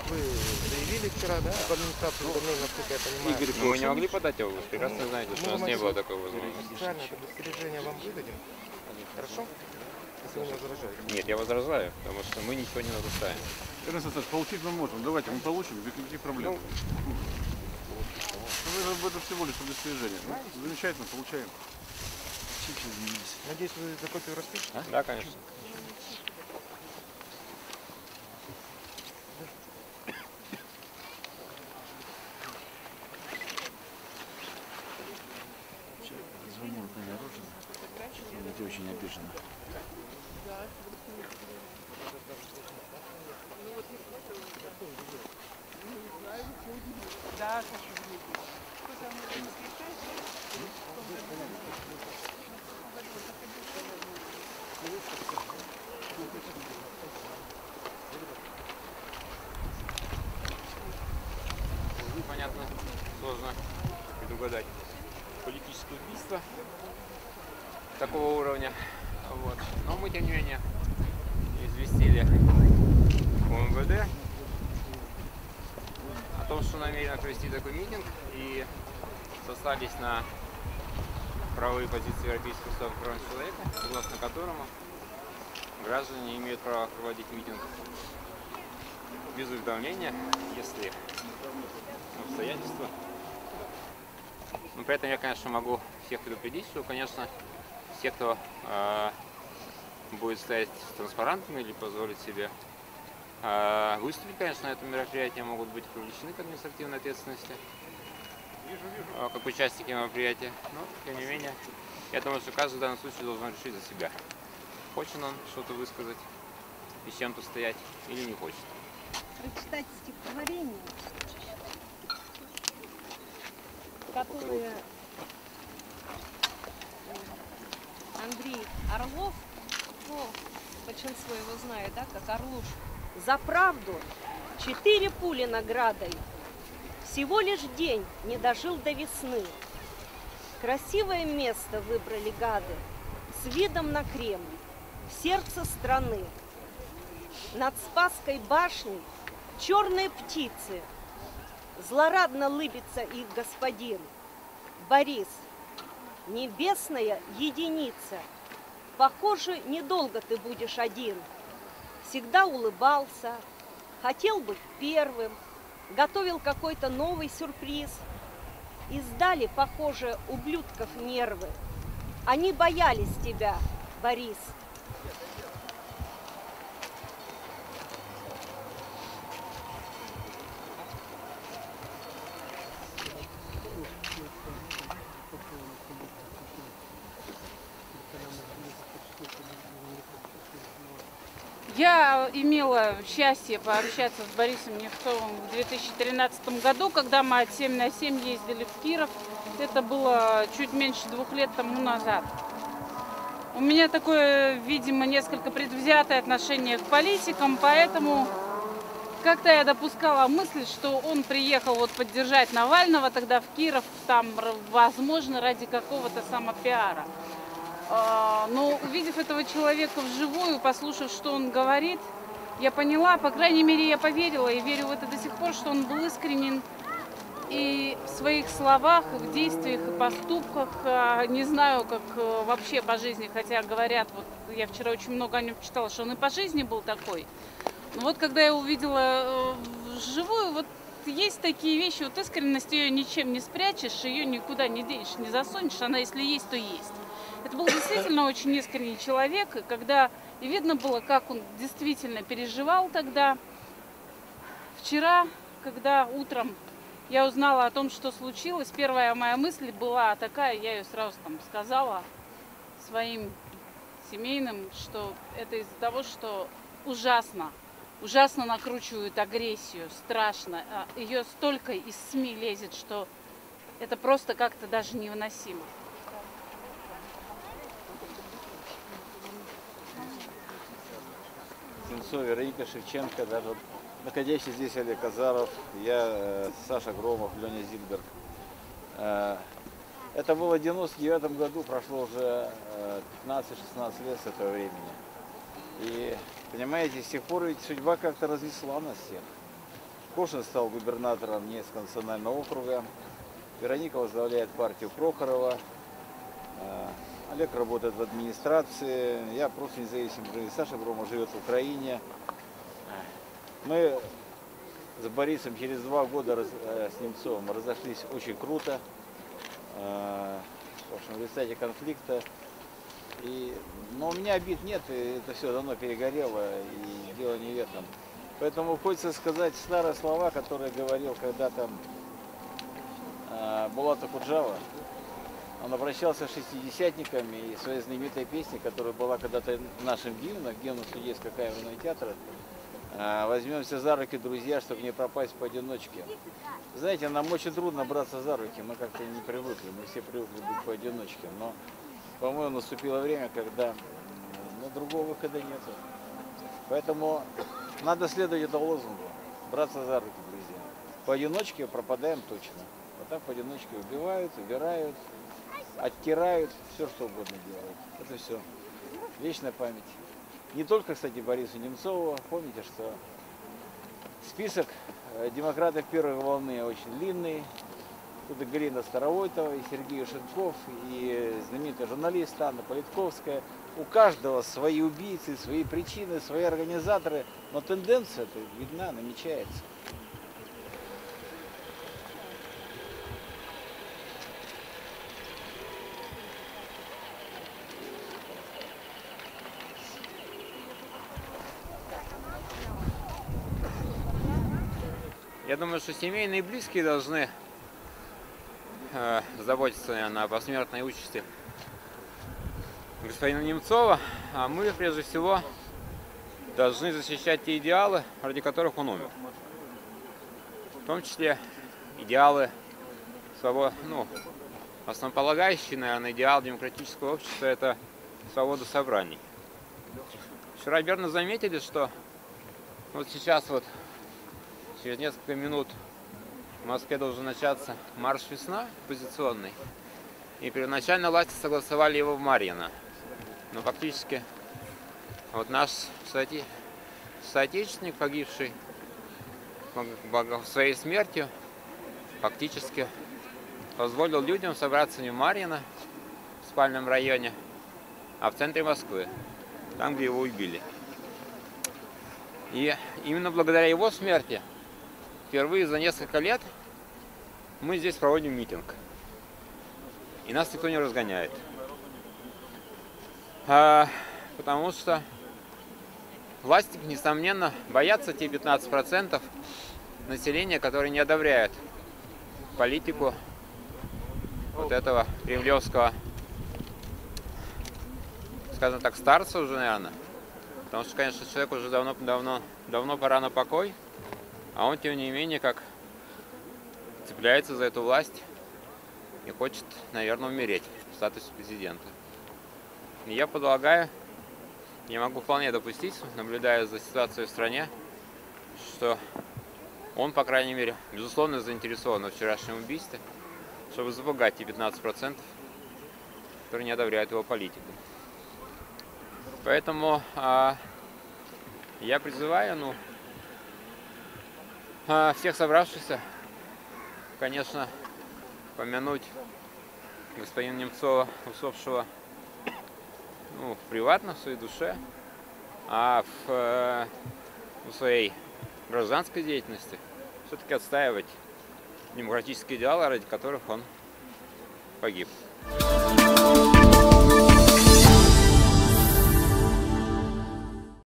вы заявили вчера, да, в администрацию уведомления, насколько я понимаю. Игорь, Но вы не могли подать его, вы прекрасно знаете, что у нас не было такой возможности. Официально это удостоверение вам выдадим. Хорошо? Если вы не возражаете. Нет, я возражаю, потому что мы ничего не нарушаем. Получить мы можем. Давайте мы получим, без никаких проблем. Это всего лишь удостоверение. Ну, замечательно, получаем. Надеюсь, вы за копию распишете? Да, конечно. Звонил Наружно. Ты очень обижена. Да. Понятно, сложно предугадать политическое убийство такого уровня. Вот. Но мы, тем не менее, известили УМВД о том, что намерены провести такой митинг, и сослались на правовые позиции Европейского суда по правам человека, согласно которому граждане имеют право проводить митинг без уведомления, если обстоятельства. Но при этом я, конечно, могу всех предупредить, что, конечно, те, кто будет стоять с транспарантами или позволить себе выступить, конечно, на этом мероприятии, могут быть привлечены к административной ответственности, как участники мероприятия. Но, тем не менее, я думаю, что каждый в данном случае должен решить за себя, хочет он что-то высказать и с чем-то стоять или не хочет. Прочитать стихотворение, которое Андрей Орлов, ну, большинство его знает, да, как Орлуш. За правду 4 пули наградой. Всего лишь день не дожил до весны. Красивое место выбрали гады, с видом на Кремль, в сердце страны. Над Спасской башней черные птицы, злорадно лыбится их господин. Борис, небесная единица, похоже, недолго ты будешь один. Всегда улыбался, хотел быть первым, готовил какой-то новый сюрприз. И сдали, похоже, ублюдков нервы. Они боялись тебя, Борис. Я имела счастье пообщаться с Борисом Немцовым в 2013 году, когда мы от 7 на 7 ездили в Киров. Это было чуть меньше 2 лет тому назад. У меня такое, видимо, несколько предвзятое отношение к политикам, поэтому как-то я допускала мысль, что он приехал вот поддержать Навального тогда в Киров, там, возможно, ради какого-то самопиара. Но увидев этого человека вживую, послушав, что он говорит, я поняла, по крайней мере, я поверила и верю в это до сих пор, что он был искренен и в своих словах, и в действиях, и поступках. Не знаю, как вообще по жизни, хотя говорят, вот я вчера очень много о нем читала, что он и по жизни был такой. Но вот когда я увидела вживую, вот есть такие вещи, вот искренность ее ничем не спрячешь, ее никуда не денешь, не засунешь, она если есть, то есть. Это был действительно очень искренний человек, и когда и видно было, как он действительно переживал тогда. Вчера, когда утром я узнала о том, что случилось, первая моя мысль была такая, я ее сразу там сказала своим семейным, что это из-за того, что ужасно накручивают агрессию, страшно. Ее столько из СМИ лезет, что это просто как-то даже невыносимо. Сенцов, Вероника Шевченко, даже находящийся здесь Олег Азаров, я, Саша Громов, Леня Зильберг. Это было в 99 году, прошло уже 15-16 лет с этого времени. И, понимаете, с тех пор ведь судьба как-то разнесла нас всех. Кошин стал губернатором Ненецкого национального округа. Вероника возглавляет партию Прохорова. Олег работает в администрации. Я просто независимый журналист. Саша Громов живет в Украине. Мы с Борисом через 2 года с Немцовым разошлись очень круто. В общем, в результате конфликта. Но у меня обид нет, и это все давно перегорело, и дело не в этом. Поэтому хочется сказать старые слова, которые говорил когда-то Булат Акуджава. Он обращался с шестидесятниками и своей знаменитой песней, которая была когда-то нашим гимном Судейского камерного театра. Возьмемся за руки, друзья, чтобы не пропасть поодиночке. Знаете, нам очень трудно браться за руки, мы как-то не привыкли, мы все привыкли быть поодиночке. Но, по-моему, наступило время, когда другого выхода нет. Поэтому надо следовать этому лозунгу, браться за руки, друзья. Поодиночке пропадаем точно. Вот так поодиночке убивают, убирают, оттирают, все что угодно делают. Это все. Вечная память. Не только, кстати, Борису Немцову. Помните, что список демократов первой волны очень длинный. Тут и Галина Старовойтова, и Сергей Ушенков, и знаменитый журналист Анна Политковская. У каждого свои убийцы, свои причины, свои организаторы. Но тенденция-то видна, намечается. Я думаю, что семейные и близкие должны заботиться, наверное, о посмертной участи господина Немцова, а мы, прежде всего, должны защищать те идеалы, ради которых он умер. В том числе идеалы основополагающий, наверное, идеал демократического общества – это свобода собраний. Вчера верно заметили, что вот сейчас через несколько минут в Москве должен начаться марш «Весна» оппозиционный, и первоначально власти согласовали его в Марьино. Но фактически наш соотечественник, погибший своей смертью, фактически позволил людям собраться не в Марьино, в спальном районе, а в центре Москвы, там, где его убили. И именно благодаря его смерти впервые за несколько лет мы здесь проводим митинг. И нас никто не разгоняет. Потому что власти, несомненно, боятся те 15% населения, которые не одобряют политику вот этого кремлевского, скажем так, старца уже, наверное. Потому что, конечно, человеку уже давно пора на покой, а он, тем не менее, как цепляется за эту власть и хочет, наверное, умереть в статусе президента. И я полагаю, я могу вполне допустить, наблюдая за ситуацией в стране, что он, по крайней мере, безусловно заинтересован в вчерашнем убийстве, чтобы запугать те 15%, которые не одобряют его политику. Поэтому я призываю всех собравшихся, конечно, помянуть господина Немцова, усопшего приватно, в своей душе, а в своей гражданской деятельности все-таки отстаивать демократические идеалы, ради которых он погиб.